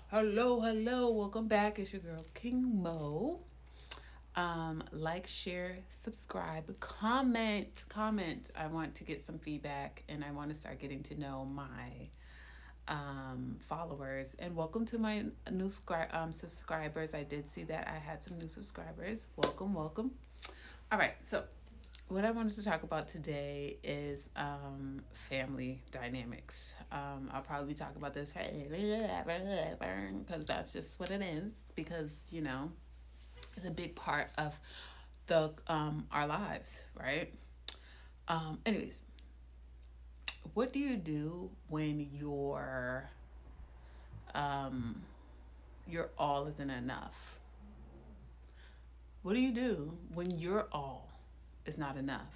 Hello, welcome back. It's your girl King Mo. Like, share, subscribe, comment. I want to get some feedback, and I want to start getting to know my followers. And welcome to my new subscribers. I did see that I had some new subscribers. Welcome. All right, so what I wanted to talk about today is family dynamics. I'll probably talk about this because that's just what it is. Because it's a big part of the our lives, right? Anyways, what do you do when your all isn't enough? What do you do when your all is not enough?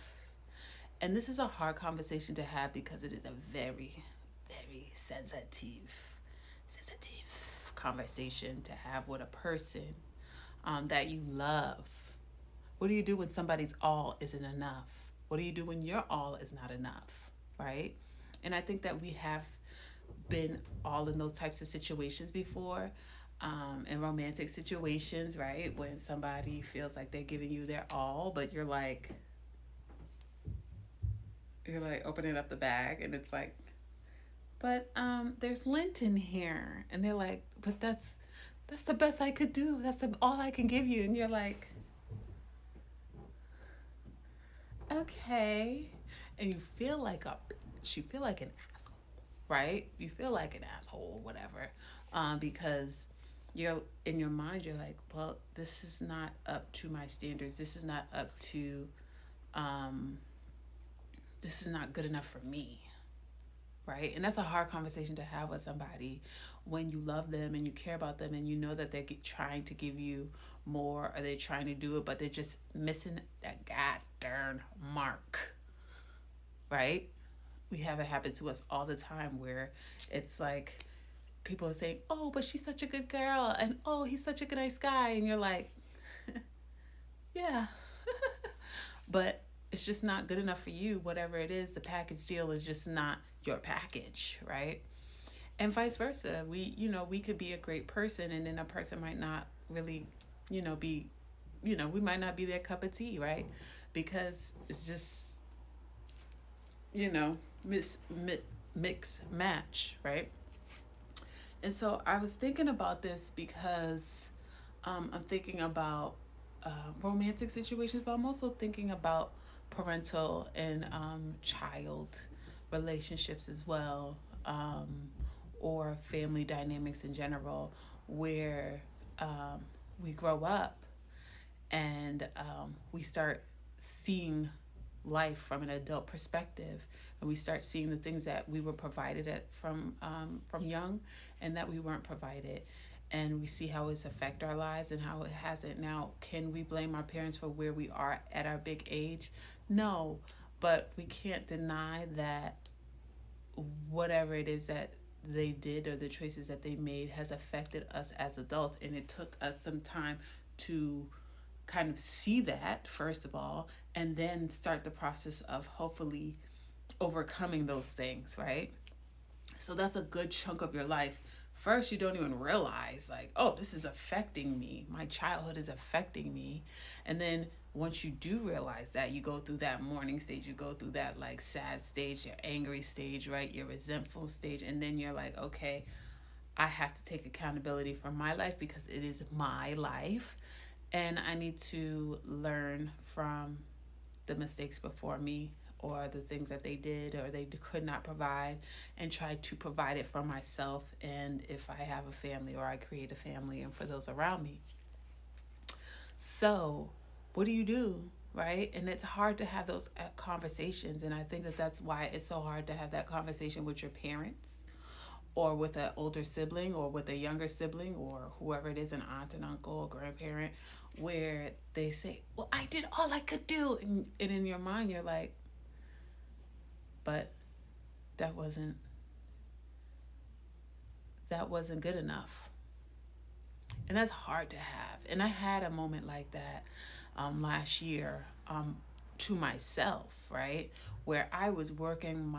And this is a hard conversation to have because it is a very, very sensitive conversation to have with a person that you love. What do you do when somebody's all isn't enough? What do you do when your all is not enough, right? And I think that we have been all in those types of situations before, in romantic situations, right? When somebody feels like they're giving you their all, but you're like opening up the bag and it's like, but there's lint in here, and they're like, but that's the best I could do. That's all I can give you. And you're like, okay. And you feel like an asshole, right? You feel like an asshole, whatever, because you're in your mind. You're like, well, this is not up to my standards. This is not up to. This is not good enough for me, right? And that's a hard conversation to have with somebody when you love them and you care about them and you know that they're trying to give you more, or they're trying to do it, but they're just missing that god darn mark, right? We have it happen to us all the time where it's like people are saying, oh, but she's such a good girl, and oh, he's such a nice guy, and you're like, yeah. But it's just not good enough for you. Whatever it is, the package deal is just not your package, right? And vice versa. We could be a great person, and then a person might not really, be, we might not be their cup of tea, right? Because it's just, mix match, right? And so I was thinking about this because I'm thinking about romantic situations, but I'm also thinking about parental and child relationships as well, or family dynamics in general, where we grow up and we start seeing life from an adult perspective, and we start seeing the things that we were provided from young and that we weren't provided, and we see how it's affected our lives and how it hasn't. Now, can we blame our parents for where we are at our big age? No, but we can't deny that whatever it is that they did or the choices that they made has affected us as adults, and it took us some time to kind of see that, first of all, and then start the process of hopefully overcoming those things, right? So that's a good chunk of your life. First, you don't even realize, like, oh, this is affecting me. My childhood is affecting me. And then once you do realize that, you go through that mourning stage, you go through that like sad stage, your angry stage, right? Your resentful stage. And then you're like, okay, I have to take accountability for my life because it is my life. And I need to learn from the mistakes before me, or the things that they did or they could not provide, and try to provide it for myself, and if I have a family or I create a family, and for those around me. So what do you do, right? And it's hard to have those conversations, and I think that that's why it's so hard to have that conversation with your parents, or with an older sibling, or with a younger sibling, or whoever it is, an aunt, an uncle, or grandparent, where they say, well, I did all I could do, and in your mind you're like, but that wasn't good enough. And that's hard to have. And I had a moment like that. last year, to myself, right? Where I was working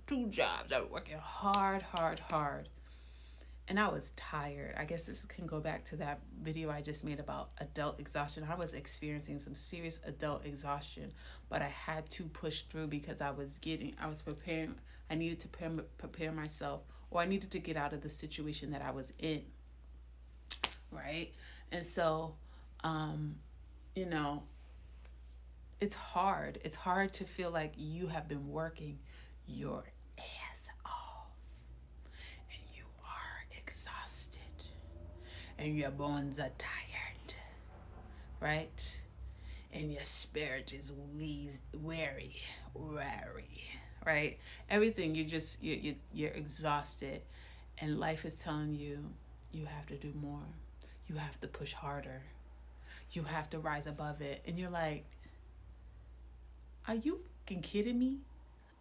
two jobs. I was working hard, hard, hard. And I was tired. I guess this can go back to that video I just made about adult exhaustion. I was experiencing some serious adult exhaustion, but I had to push through because I was preparing. I needed to prepare myself, or I needed to get out of the situation that I was in, right? And so, you know, it's hard. It's hard to feel like you have been working your ass off and you are exhausted and your bones are tired, right? And your spirit is weary, right? Everything, you're exhausted, and life is telling you you have to do more. You have to push harder. You have to rise above it. And you're like, are you fucking kidding me?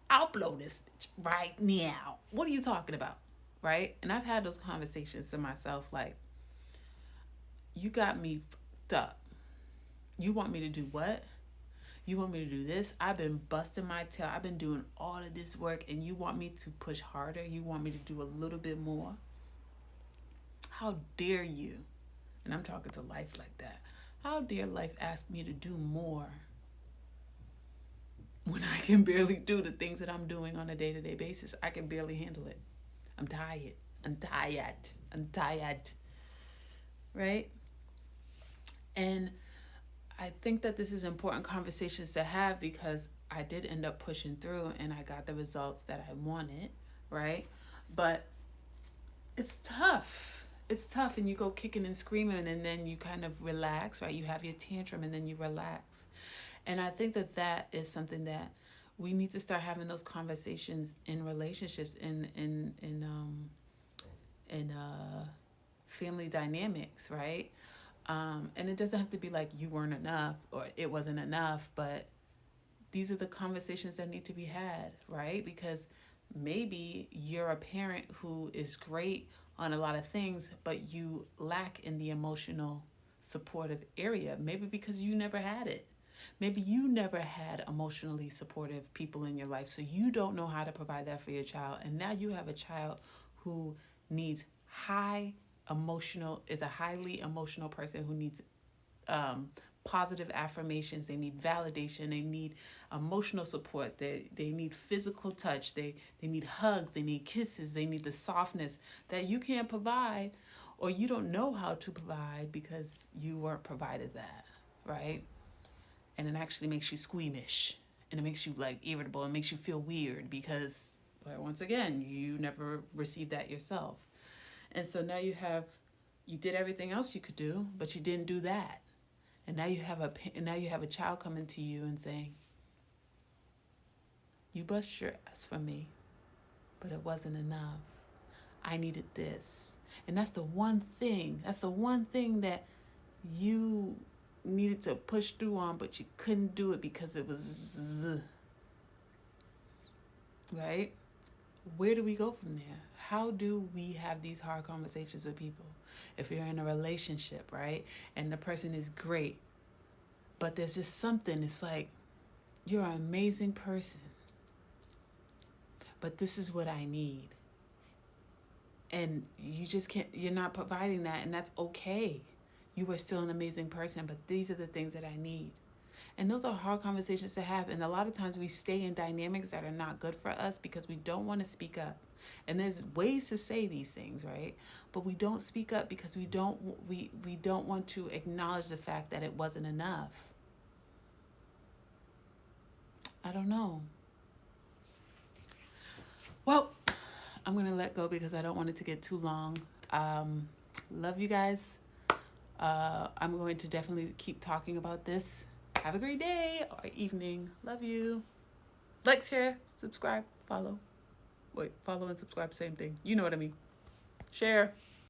I'll blow this bitch right now. What are you talking about? Right? And I've had those conversations to myself like, you got me fucked up. You want me to do what? You want me to do this? I've been busting my tail. I've been doing all of this work, and you want me to push harder? You want me to do a little bit more? How dare you? And I'm talking to life like that. How dare life ask me to do more when I can barely do the things that I'm doing on a day-to-day basis? I can barely handle it. I'm tired. Right? And I think that this is important conversations to have because I did end up pushing through and I got the results that I wanted, right? But it's tough. It's tough, and you go kicking and screaming, and then you kind of relax, right? You have your tantrum and then you relax. And I think that that is something that we need to start having those conversations in relationships, in family dynamics, right? And it doesn't have to be like you weren't enough or it wasn't enough, but these are the conversations that need to be had, right? Because maybe you're a parent who is great on a lot of things, but you lack in the emotional supportive area. Maybe because you never had it. Maybe you never had emotionally supportive people in your life, so you don't know how to provide that for your child. And now you have a child who needs is a highly emotional person who needs positive affirmations. They need validation. They need emotional support. They need physical touch. They need hugs. They need kisses. They need the softness that you can't provide, or you don't know how to provide because you weren't provided that, right? And it actually makes you squeamish, and it makes you like irritable. It makes you feel weird because, well, once again, you never received that yourself. And so now you did everything else you could do, but you didn't do that. And now you have a child coming to you and saying, you bust your ass for me, but it wasn't enough. I needed this. And that's the one thing that you needed to push through on, but you couldn't do it because it was right? Where do we go from there? How do we have these hard conversations with people? If you're in a relationship, right? And the person is great, but there's just something, it's like, you're an amazing person, but this is what I need. And you just can't, you're not providing that, and that's okay. You are still an amazing person, but these are the things that I need. And those are hard conversations to have. And a lot of times we stay in dynamics that are not good for us because we don't want to speak up. And there's ways to say these things, right? But we don't speak up because we don't want to acknowledge the fact that it wasn't enough. I don't know. Well, I'm going to let go because I don't want it to get too long. Love you guys. I'm going to definitely keep talking about this. Have a great day or evening. Love you. Like, share, subscribe, follow. Wait, follow and subscribe, same thing. You know what I mean. Share.